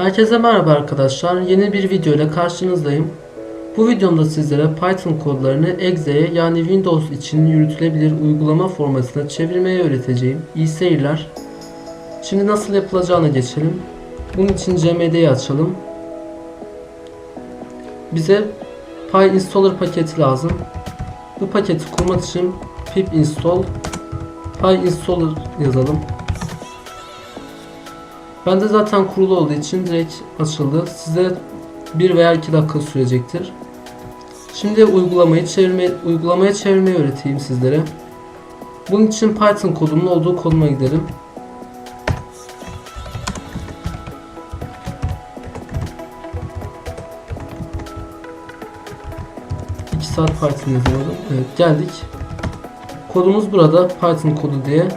Herkese merhaba arkadaşlar. Yeni bir video ile karşınızdayım. Bu videomda sizlere Python kodlarını Exe'ye yani Windows için yürütülebilir uygulama formatına çevirmeyi öğreteceğim. İyi seyirler. Şimdi nasıl yapılacağına geçelim. Bunun için cmd'yi açalım. Bize PyInstaller paketi lazım. Bu paketi kurmak için pip install PyInstaller yazalım. Bende zaten kurulu olduğu için direkt açıldı. Size 1 veya 2 dakika sürecektir. Şimdi uygulamaya çevirmeyi öğreteyim sizlere. Bunun için Python kodumun olduğu konuma gidelim. İki saat Python yazalım. Evet, geldik. Kodumuz burada, Python kodu diye.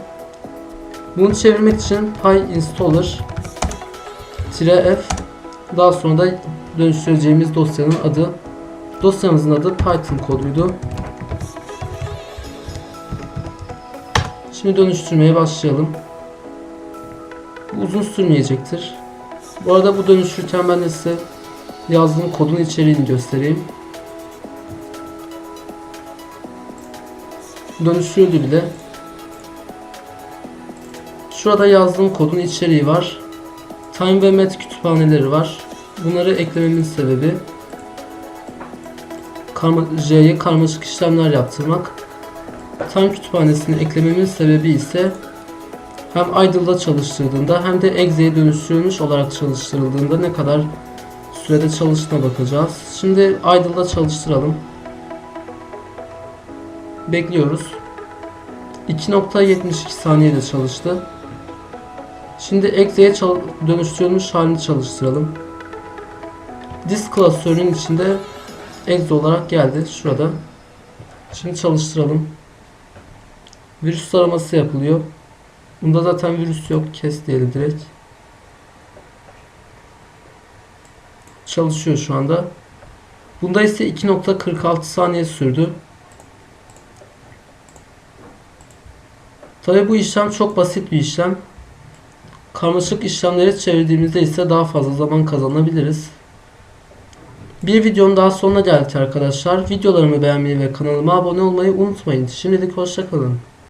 Bunu çevirmek için PyInstaller -f, daha sonra da dönüştüreceğimiz dosyanın adı. Dosyamızın adı Python koduydu. Şimdi dönüştürmeye başlayalım. Bu uzun sürmeyecektir. Bu arada bu dönüşürken ben de size yazdığım kodun içeriğini göstereyim. Dönüştürdü bile. Şurada yazdığım kodun içeriği var. Time ve Math kütüphaneleri var. Bunları eklememin sebebi J'ye karmaşık işlemler yaptırmak. Time kütüphanesini eklememin sebebi ise hem idle'da çalıştırdığında hem de Exe'ye dönüştürülmüş olarak çalıştırıldığında ne kadar sürede çalıştığına bakacağız. Şimdi idle'da çalıştıralım. Bekliyoruz. 2.72 saniyede çalıştı. Şimdi Exe'ye dönüştürülmüş halini çalıştıralım. Disk klasörünün içinde Exe olarak geldi. Şurada. Şimdi çalıştıralım. Virüs taraması yapılıyor. Bunda zaten virüs yok. Kes diyelim direkt. Çalışıyor şu anda. Bunda ise 2.46 saniye sürdü. Tabi bu işlem çok basit bir işlem. Karmaşık işlemleri çevirdiğimizde ise daha fazla zaman kazanabiliriz. Bir videonun daha sonuna geldik arkadaşlar. Videolarımı beğenmeyi ve kanalıma abone olmayı unutmayın. Şimdilik hoşça kalın.